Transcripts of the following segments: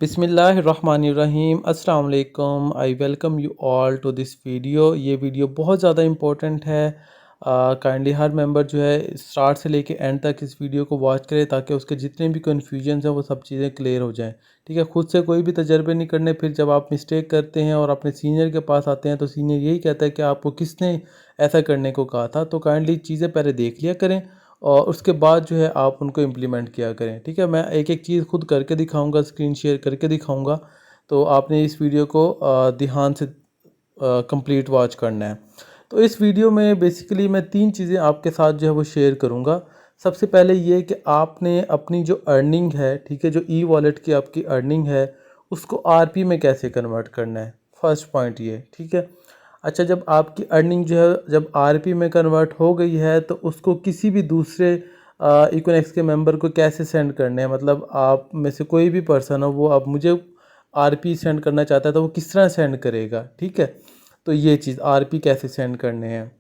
बिस्मिल्लाहिर्रहमानिर्रहीम अस्सलाम वालेकुम। I welcome you all to this video. ये वीडियो बहुत ज़्यादा इम्पोर्टेंट है। काइंडली हर मेंबर जो है स्टार्ट से लेके एंड तक इस वीडियो को वॉच करे ताकि उसके जितने भी कन्फ्यूजन हैं वो सब चीज़ें क्लियर हो जाएं। ठीक है, खुद से कोई भी तजर्बे नहीं करने, फिर जब आप मिस्टेक करते हैं और अपने सीनियर के पास आते हैं तो सीनियर यही कहता है कि आपको किसने ऐसा करने को कहा था। तो काइंडली चीज़ें पहले देख लिया करें और उसके बाद जो है आप उनको इम्प्लीमेंट किया करें। ठीक है, मैं एक एक चीज़ खुद करके दिखाऊंगा, स्क्रीन शेयर करके दिखाऊंगा, तो आपने इस वीडियो को ध्यान से कंप्लीट वॉच करना है। तो इस वीडियो में बेसिकली मैं तीन चीज़ें आपके साथ जो है वो शेयर करूंगा। सबसे पहले ये कि आपने अपनी जो अर्निंग है, ठीक है, जो ई वॉलेट की आपकी अर्निंग है उसको आरपी में कैसे कन्वर्ट करना है। फर्स्ट पॉइंट ये, ठीक है। अच्छा, जब आपकी अर्निंग जो है जब आरपी में कन्वर्ट हो गई है तो उसको किसी भी दूसरे इकोनेक्स के मेंबर को कैसे सेंड करने हैं, मतलब आप में से कोई भी पर्सन हो वो अब मुझे आरपी सेंड करना चाहता है तो वो किस तरह सेंड करेगा। ठीक है, तो ये चीज़ आरपी कैसे सेंड करने हैं।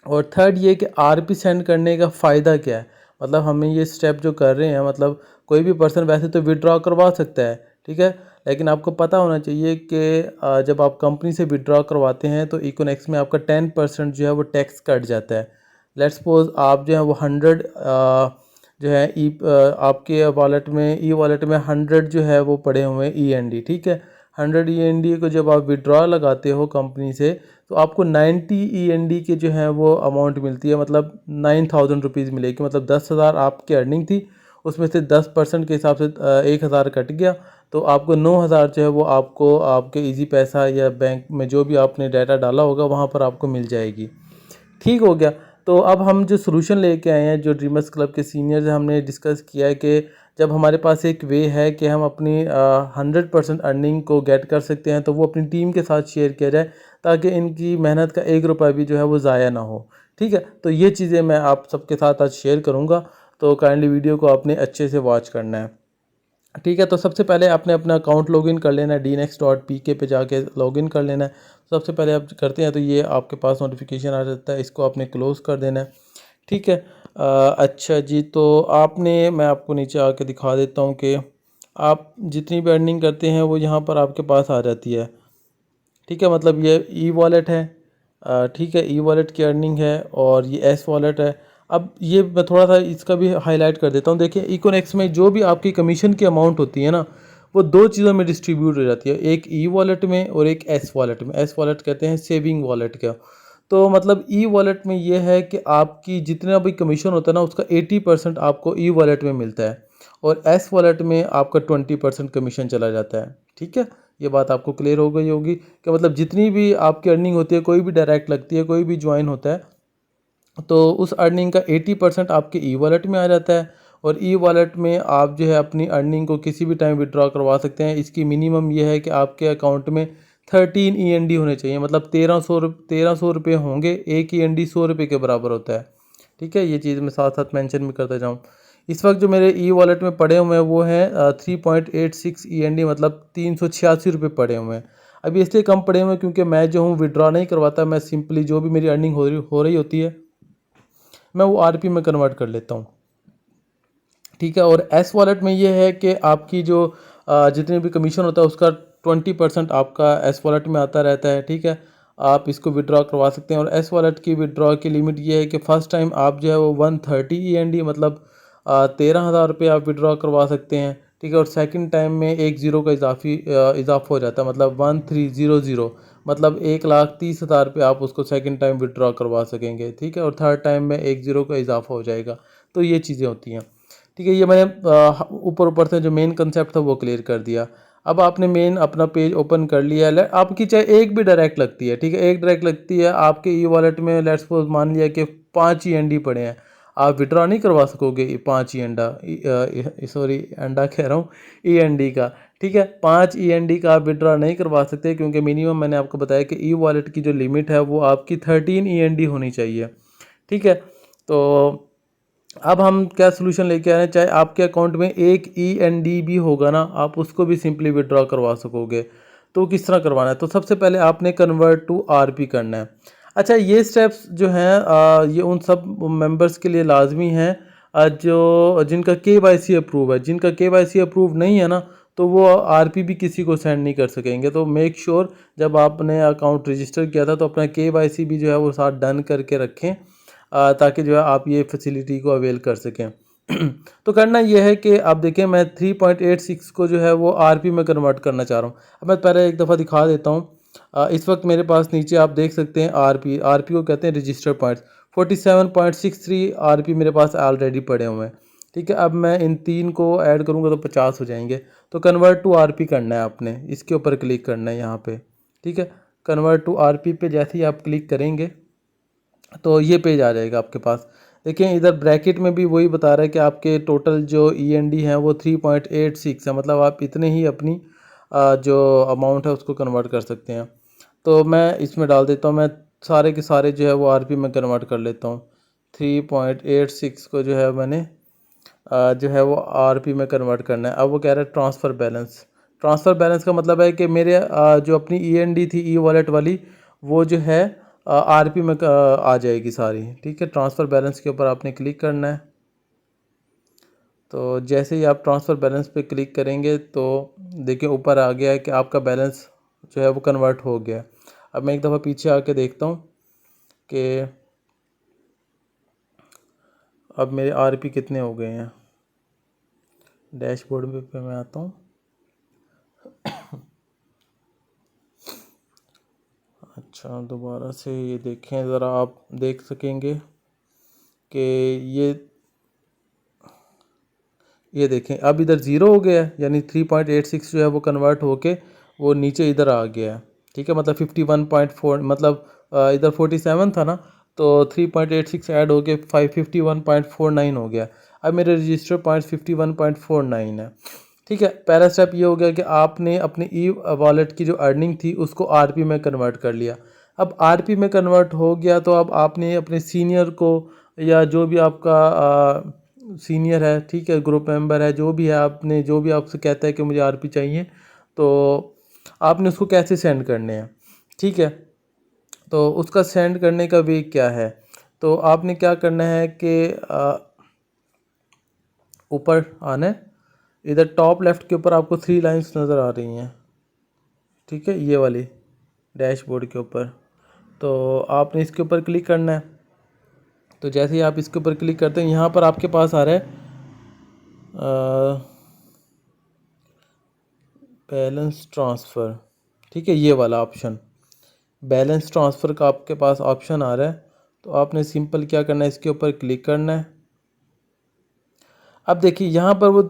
और थर्ड ये कि आरपी सेंड करने का फ़ायदा क्या है, मतलब हमें ये स्टेप जो कर रहे हैं, मतलब कोई भी पर्सन वैसे तो विड्रॉ करवा सकता है, ठीक है, लेकिन आपको पता होना चाहिए कि जब आप कंपनी से विड्रॉ करवाते हैं तो इकोनेक्स में आपका 10% जो है वो टैक्स कट जाता है। लेट्स सपोज आप जो है वो 100 जो है आपके वॉलेट में ई वॉलेट में 100 जो है वो पड़े हुए हैं END, ठीक है। 100 END को जब आप विड्रॉ लगाते हो कंपनी से तो आपको 90 END के जो है वो अमाउंट मिलती है, मतलब 9000 रुपीज़ मिलेगी। मतलब 10,000 आपकी अर्निंग थी, उसमें से 10% के हिसाब से 1000 कट गया, तो आपको 9000 जो है वो आपको आपके इजी पैसा या बैंक में जो भी आपने डाटा डाला होगा वहाँ पर आपको मिल जाएगी। ठीक हो गया। तो अब हम जो सोल्यूशन लेके आए हैं, जो ड्रीमर्स क्लब के सीनियर्स हैं, हमने डिस्कस किया है कि जब हमारे पास एक वे है कि हम अपनी 100% अर्निंग को गेट कर सकते हैं तो वो अपनी टीम के साथ शेयर किया जाए ताकि इनकी मेहनत का एक रुपया भी जो है वो ज़ाया ना हो। ठीक है, तो ये चीज़ें मैं आप सबके साथ आज शेयर करूँगा, तो काइंडली वीडियो को आपने अच्छे से वॉच करना है। ठीक है, तो सबसे पहले आपने अपना अकाउंट लॉगिन कर लेना है, dnext.pk पे जाके लॉगिन कर लेना है। सबसे पहले आप करते हैं तो ये आपके पास नोटिफिकेशन आ जाता है, इसको आपने क्लोज़ कर देना है। ठीक है। अच्छा जी, तो आपने, मैं आपको नीचे आके दिखा देता हूँ कि आप जितनी भी अर्निंग करते हैं वो यहाँ पर आपके पास आ जाती है। ठीक है, मतलब ये ई वॉलेट है, ठीक है, ई वॉलेट की अर्निंग है और ये एस वॉलेट है। अब ये मैं थोड़ा सा इसका भी हाईलाइट कर देता हूँ। देखिए, इकोनेक्स में जो भी आपकी कमीशन की अमाउंट होती है ना, वो दो चीज़ों में डिस्ट्रीब्यूट हो जाती है, एक ई वॉलेट में और एक एस वॉलेट में। एस वॉलेट कहते हैं सेविंग वॉलेट का। तो मतलब ई वॉलेट में ये है कि आपकी जितना भी कमीशन होता है ना उसका 80% आपको ई वॉलेट में मिलता है और एस वॉलेट में आपका 20% कमीशन चला जाता है। ठीक है, ये बात आपको क्लियर हो गई होगी कि मतलब जितनी भी आपकी अर्निंग होती है, कोई भी डायरेक्ट लगती है, कोई भी ज्वाइन होता है, तो उस अर्निंग का 80% आपके ई वॉलेट में आ जाता है और ई वॉलेट में आप जो है अपनी अर्निंग को किसी भी टाइम विड्रॉ करवा सकते हैं। इसकी मिनिमम ये है कि आपके अकाउंट में 13 END होने चाहिए, मतलब 1300 रुपये होंगे। एक END 100 रुपये के बराबर होता है। ठीक है, ये चीज़ मैं साथ साथ मेंशन भी करता जाऊँ। इस वक्त जो मेरे ई वॉलेट में पड़े हुए हैं वो हैं 3.86 END, मतलब 386 रुपये पड़े हुए हैं। अभी इसलिए कम पड़े हुए हैं क्योंकि मैं जो हूँ विड्रॉ नहीं करवाता, मैं सिंपली जो भी मेरी अर्निंग हो रही होती है मैं वो आरपी में कन्वर्ट कर लेता हूँ। ठीक है, और एस वॉलेट में ये है कि आपकी जो जितने भी कमीशन होता है उसका 20% आपका एस वॉलेट में आता रहता है। ठीक है, आप इसको विड्रॉ करवा सकते हैं और एस वॉलेट की विड्रॉ की लिमिट ये है कि फ़र्स्ट टाइम आप जो है वो 130 END, मतलब 13,000 रुपये आप विड्रॉ करवा सकते हैं। ठीक है, और सेकंड टाइम में एक ज़ीरो का इजाफा हो जाता है, मतलब 1300, मतलब 1,30,000 रुपये आप उसको सेकंड टाइम विड्रॉ करवा सकेंगे। ठीक है, और थर्ड टाइम में एक ज़ीरो का इजाफा हो जाएगा। तो ये चीज़ें होती हैं। ठीक है, ये मैंने ऊपर ऊपर से जो मेन कंसेप्ट था वो क्लियर कर दिया। अब आपने मेन अपना पेज ओपन कर लिया है, आपकी चाहे एक भी डायरेक्ट लगती है, ठीक है, एक डायरेक्ट लगती है आपके ई वॉलेट में, लेट्स सपोज मान लिया कि 5 END पड़े हैं, आप विड्रॉ नहीं करवा सकोगे 5 अंडा कह रहा हूँ END का। ठीक है, 5 END का आप विड्रॉ नहीं करवा सकते क्योंकि मिनिमम मैंने आपको बताया कि ई वॉलेट की जो लिमिट है वो आपकी 13 END होनी चाहिए। ठीक है, तो अब हम क्या सोल्यूशन लेके आ रहे हैं, चाहे आपके अकाउंट में एक END भी होगा ना, आप उसको भी सिंपली विड्रॉ करवा सकोगे। तो किस तरह करवाना है, तो सबसे पहले आपने कन्वर्ट टू आरपी करना है। अच्छा, ये स्टेप्स जो हैं ये उन सब मेंबर्स के लिए लाजमी हैं जो जिनका KYC अप्रूव है। जिनका KYC अप्रूव नहीं है ना, तो वो आरपी भी किसी को सेंड नहीं कर सकेंगे। तो मेक श्योर जब आपने अकाउंट रजिस्टर किया था तो अपना केवाईसी भी जो है वो साथ डन करके रखें, ताकि जो है आप ये फैसिलिटी को अवेल कर सकें। तो करना यह है कि आप देखें, मैं 3.86 को जो है वो आरपी में कन्वर्ट करना चाह रहा हूँ। अब मैं पहले एक दफ़ा दिखा देता हूँ। इस वक्त मेरे पास नीचे आप देख सकते हैं आरपी को कहते हैं रजिस्टर पॉइंट्स। 47.63 आरपी मेरे पास ऑलरेडी पड़े हुए हैं। ठीक है, अब मैं इन 3 को ऐड करूँगा तो 50 हो जाएंगे। तो कन्वर्ट टू आरपी करना है आपने, इसके ऊपर क्लिक करना है यहाँ पे। ठीक है, कन्वर्ट टू आरपी पे जैसे ही आप क्लिक करेंगे तो ये पेज आ जाएगा आपके पास। देखिए इधर ब्रैकेट में भी वही बता रहा है कि आपके टोटल जो ईएनडी हैं वो 3.86 है, मतलब आप इतने ही अपनी जो अमाउंट है उसको कन्वर्ट कर सकते हैं। तो मैं इसमें डाल देता हूँ, मैं सारे के सारे जो है वो आरपी में कन्वर्ट कर लेता हूँ। 3.86 को जो है मैंने जो है वो आरपी में कन्वर्ट करना है। अब वो कह रहा है ट्रांसफ़र बैलेंस। ट्रांसफ़र बैलेंस का मतलब है कि मेरे जो अपनी ईएनडी थी ई वॉलेट वाली, वो जो है आरपी में आ जाएगी सारी। ठीक है, ट्रांसफ़र बैलेंस के ऊपर आपने क्लिक करना है। तो जैसे ही आप ट्रांसफ़र बैलेंस पे क्लिक करेंगे तो देखिए ऊपर आ गया है कि आपका बैलेंस जो है वो कन्वर्ट हो गया। अब मैं एक दफ़ा पीछे आके देखता हूँ कि अब मेरे आरपी कितने हो गए हैं। डैशबोर्ड पे मैं आता हूँ। अच्छा, दोबारा से ये देखें ज़रा, आप देख सकेंगे कि ये देखें अब इधर ज़ीरो हो गया है, यानी 3.86 जो है वो कन्वर्ट होके वो नीचे इधर आ गया है। ठीक है, मतलब 51.4, मतलब इधर 47 था ना, तो 3.86 ऐड हो के 51.49 हो गया। अब मेरे रजिस्टर पॉइंट्स 51.49 है। ठीक है, पहला स्टेप ये हो गया कि आपने अपनी ई वॉलेट की जो अर्निंग थी उसको आरपी में कन्वर्ट कर लिया। अब आरपी में कन्वर्ट हो गया तो अब आपने अपने सीनियर को, या जो भी आपका सीनियर है, ठीक है, ग्रुप मेंबर है, जो भी है, आपने जो भी आपसे कहता है कि मुझे आरपी चाहिए, तो आपने उसको कैसे सेंड करने हैं। ठीक है, तो उसका सेंड करने का वे क्या है, तो आपने क्या करना है कि ऊपर आना है। इधर टॉप लेफ़्ट के ऊपर आपको 3 लाइंस नज़र आ रही हैं। ठीक है, ये वाली डैशबोर्ड के ऊपर, तो आपने इसके ऊपर क्लिक करना है। तो जैसे ही आप इसके ऊपर क्लिक करते हैं यहाँ पर आपके पास आ रहा है बैलेंस ट्रांसफ़र। ठीक है, ये वाला ऑप्शन बैलेंस ट्रांसफ़र का आपके पास ऑप्शन आ रहा है। तो आपने सिंपल क्या करना है, इसके ऊपर क्लिक करना है। अब देखिए यहाँ पर वो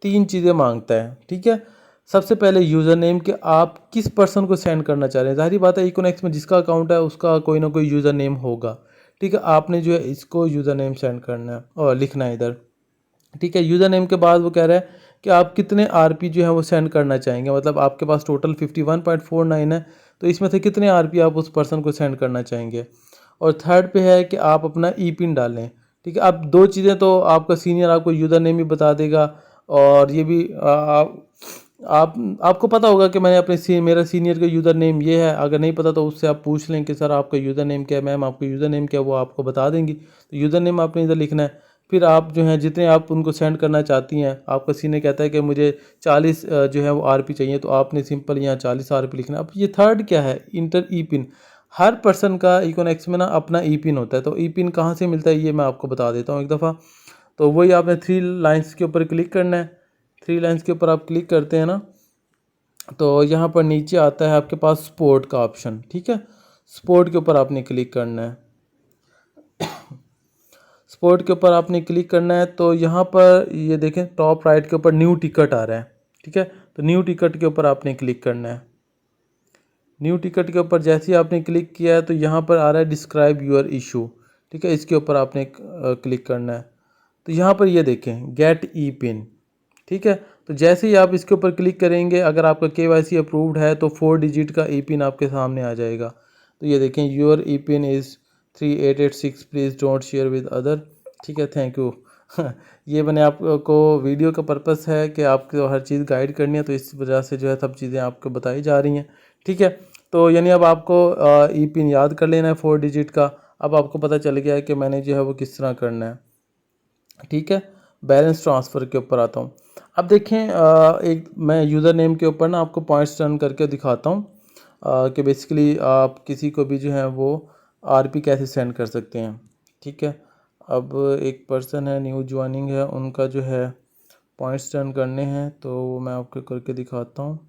3 चीज़ें मांगता है। ठीक है, सबसे पहले यूज़र नेम कि आप किस पर्सन को सेंड करना चाह रहे हैं। ज़ाहिर बात है इकोनेक्स में जिसका अकाउंट है उसका कोई ना कोई यूज़र नेम होगा। ठीक है, आपने जो है इसको यूज़र नेम सेंड करना है और लिखना है इधर। ठीक है, यूज़र नेम के बाद वो कह रहा है कि आप कितने आरपी जो है वो सेंड करना चाहेंगे, मतलब आपके पास टोटल 51.49 है, तो इसमें से कितने आरपी आप उस पर्सन को सेंड करना चाहेंगे। और थर्ड पे है कि आप अपना ई पिन डालें। ठीक है, अब 2 चीज़ें तो आपका सीनियर आपको यूज़र नेम भी बता देगा, और ये भी आपको पता होगा कि मैंने अपने मेरा सीनियर का यूज़र नेम ये है। अगर नहीं पता तो उससे आप पूछ लें कि सर आपका यूज़र नेम क्या है, मैम आपका यूज़र नेम क्या है, वो आपको बता देंगी। तो यूज़र नेम आपने इधर लिखना है। फिर आप जो हैं जितने आप उनको सेंड करना चाहती हैं, आपका सीनियर कहता है कि मुझे 40 जो है वो आरपी चाहिए, तो आपने सिंपल यहाँ 40 आरपी लिखना है। अब ये थर्ड क्या है, इंटर ई पिन। हर पर्सन का इकोनेक्स में ना अपना ई पिन होता है, तो ई पिन कहाँ से मिलता है ये मैं आपको बता देता हूँ एक दफ़ा। तो वही आपने 3 लाइन्स के ऊपर क्लिक करना है। 3 लाइन्स के ऊपर आप क्लिक करते हैं ना, तो यहाँ पर नीचे आता है आपके पास सपोर्ट का ऑप्शन। ठीक है, सपोर्ट के ऊपर आपने क्लिक करना है। सपोर्ट के ऊपर आपने क्लिक करना है, तो यहाँ पर ये देखें टॉप राइट के ऊपर न्यू टिकट आ रहा है। ठीक है, तो न्यू टिकट के ऊपर आपने क्लिक करना है। न्यू टिकट के ऊपर जैसे ही आपने क्लिक किया है तो यहाँ पर आ रहा है डिस्क्राइब यूर इशू। ठीक है, इसके ऊपर आपने क्लिक करना है। तो यहाँ पर ये देखें गेट ई पिन। ठीक है, तो जैसे ही आप इसके ऊपर क्लिक करेंगे, अगर आपका केवाईसी अप्रूव्ड है तो 4 डिजिट का ई पिन आपके सामने आ जाएगा। तो ये देखें your E pin is 3886, please don't share with other. ठीक है, थैंक यू। ये मैंने आपको वीडियो का पर्पस है कि आपको हर चीज़ गाइड करनी है, तो इस वजह से जो है सब चीज़ें आपको बताई जा रही हैं। ठीक है, तो यानी अब आपको ई पिन याद कर लेना है 4 डिजिट का। अब आपको पता चल गया है कि मैंने जो है वो किस तरह करना है। ठीक है, बैलेंस ट्रांसफ़र के ऊपर आता हूँ। अब देखें एक मैं यूज़र नेम के ऊपर ना आपको पॉइंट्स टर्न करके दिखाता हूँ कि बेसिकली आप किसी को भी जो है वो आरपी कैसे सेंड कर सकते हैं। ठीक है, अब एक पर्सन है, न्यू ज्वाइनिंग है, उनका जो है पॉइंट्स टर्न करने हैं, तो वो मैं आपको करके दिखाता हूँ।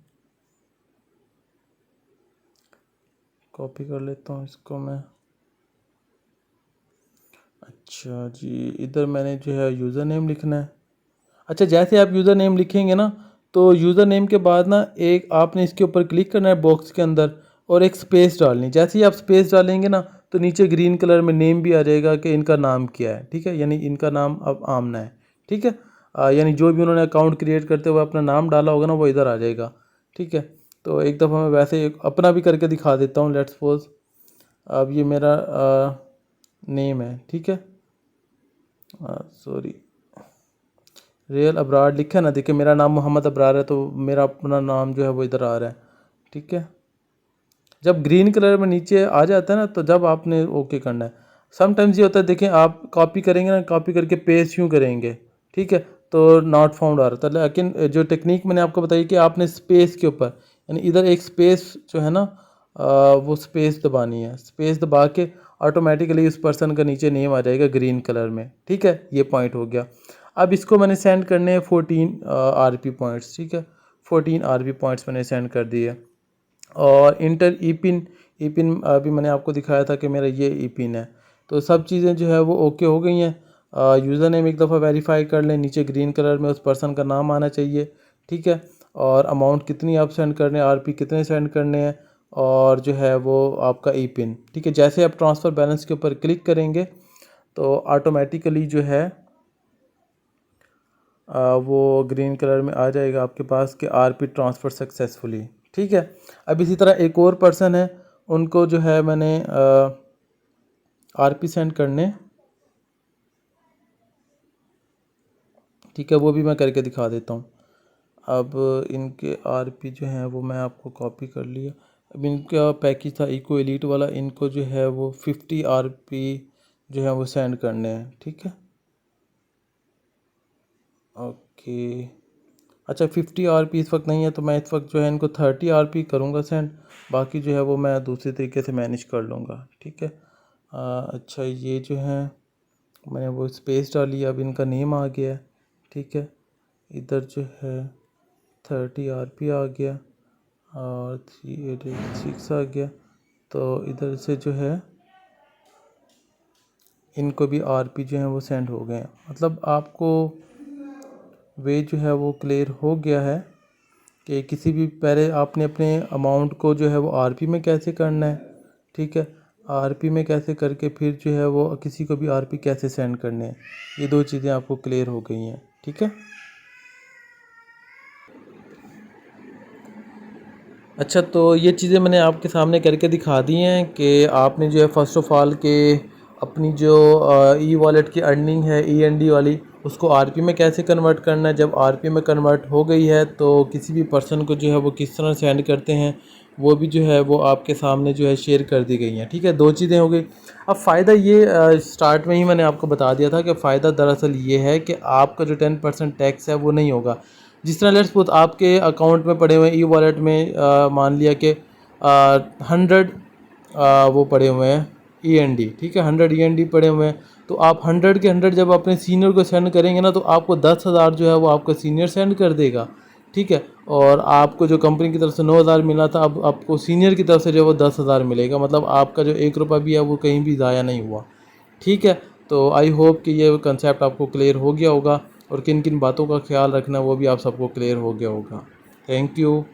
कॉपी कर लेता हूँ इसको मैं। अच्छा जी, इधर मैंने जो है यूज़र नेम लिखना है। अच्छा, जैसे आप यूज़र नेम लिखेंगे ना, तो यूज़र नेम के बाद ना एक आपने इसके ऊपर क्लिक करना है बॉक्स के अंदर, और एक स्पेस डालनी। जैसे ही आप स्पेस डालेंगे ना, तो नीचे ग्रीन कलर में नेम भी आ जाएगा कि इनका नाम क्या है। ठीक है, यानी इनका नाम अब आमना है। ठीक है, यानी जो भी उन्होंने अकाउंट क्रिएट करते हुए अपना नाम डाला होगा ना, वो इधर आ जाएगा। ठीक है, तो एक दफ़ा मैं वैसे अपना भी करके दिखा देता हूँ। लेट्स सपोज अब ये मेरा नेम है। ठीक है, सॉरी, रियल अबरार लिखा है ना, देखिए मेरा नाम मोहम्मद अबरार है, तो मेरा अपना नाम जो है वो इधर आ रहा है। ठीक है, जब ग्रीन कलर में नीचे आ जाता है ना, तो जब आपने ओके करना है। समटाइम्स ये होता है, देखें आप कॉपी करेंगे ना, कॉपी करके पेस्ट यूँ करेंगे, ठीक है, तो नॉट फाउंड आ रहा था। लेकिन जो टेक्निक मैंने आपको बताई कि आपने स्पेस के ऊपर, यानी इधर एक स्पेस जो है ना, वो स्पेस दबानी है। स्पेस दबा के ऑटोमेटिकली उस पर्सन का नीचे नेम आ जाएगा ग्रीन कलर में। ठीक है, ये पॉइंट हो गया। अब इसको मैंने सेंड करने हैं 14 आरपी पॉइंट्स। ठीक है, 14 आरपी पॉइंट्स मैंने सेंड कर दिए। और इंटर ई पिन, ई पिन अभी मैंने आपको दिखाया था कि मेरा ये ई पिन है। तो सब चीज़ें जो है वो ओके हो गई हैं। यूज़र नेम एक दफ़ा वेरीफाई कर लें, नीचे ग्रीन कलर में उस पर्सन का नाम आना चाहिए। ठीक है, और अमाउंट कितनी आप सेंड करने हैं, आरपी कितने सेंड करने हैं, और जो है वो आपका ई पिन। ठीक है, जैसे आप ट्रांसफ़र बैलेंस के ऊपर क्लिक करेंगे, तो ऑटोमेटिकली जो है वो ग्रीन कलर में आ जाएगा आपके पास कि आरपी ट्रांसफ़र सक्सेसफुली। ठीक है, अब इसी तरह एक और पर्सन है, उनको जो है मैंने आरपी सेंड करने। ठीक है, वो भी मैं करके दिखा देता हूँ। अब इनके आरपी जो हैं वो मैं आपको कॉपी कर लिया। अब इनका पैकेज था इको एलीट वाला, इनको जो है वो 50 आरपी जो है वो सेंड करने हैं। ठीक है, ओके। अच्छा, 50 आरपी इस वक्त नहीं है, तो मैं इस वक्त जो है इनको 30 आरपी करूँगा सेंड। बाकी जो है वो मैं दूसरे तरीके से मैनेज कर लूँगा। ठीक है, अच्छा, ये जो है मैंने वो स्पेस डाली, अब इनका नेम आ गया है। ठीक है, इधर जो है 30 आरपी आ गया और 3886 आ गया। तो इधर से जो है इनको भी आरपी जो है वो सेंड हो गए हैं। मतलब आपको वे जो है वो क्लियर हो गया है कि किसी भी, पहले आपने अपने अमाउंट को जो है वो आरपी में कैसे करना है। ठीक है, आरपी में कैसे करके फिर जो है वो किसी को भी आरपी कैसे सेंड करने हैं, ये दो चीज़ें आपको क्लियर हो गई हैं। ठीक है, अच्छा, तो ये चीज़ें मैंने आपके सामने करके दिखा दी हैं कि आपने जो है फ़र्स्ट ऑफ़ ऑल के अपनी जो ई वॉलेट की अर्निंग है, ईएनडी वाली, उसको आरपी में कैसे कन्वर्ट करना है। जब आरपी में कन्वर्ट हो गई है, तो किसी भी पर्सन को जो है वो किस तरह सेंड करते हैं, वो भी जो है वो आपके सामने जो है शेयर कर दी गई हैं। ठीक है, दो चीज़ें हो गई। अब फ़ायदा ये स्टार्ट में ही मैंने आपको बता दिया था कि फ़ायदा दरअसल ये है कि आपका जो 10% टैक्स है वो नहीं होगा। जिस तरह लेट्स सपोज आपके अकाउंट में पड़े हुए ई वॉलेट में मान लिया कि 100 वो पड़े हुए हैं ईएनडी। ठीक है, 100 ईएनडी पड़े हुए हैं, तो आप 100 के 100 जब अपने सीनियर को सेंड करेंगे ना, तो आपको 10,000 जो है वो आपका सीनियर सेंड कर देगा। ठीक है, और आपको जो कंपनी की तरफ से 9,000 मिला था, अब आपको सीनियर की तरफ से जो है वो 10,000 मिलेगा। मतलब आपका जो 1 रुपया भी है वो कहीं भी ज़ाया नहीं हुआ। ठीक है, तो आई होप कि ये कंसेप्ट आपको क्लियर हो गया होगा, और किन किन बातों का ख्याल रखना है वो भी आप सबको क्लियर हो गया होगा। Thank you.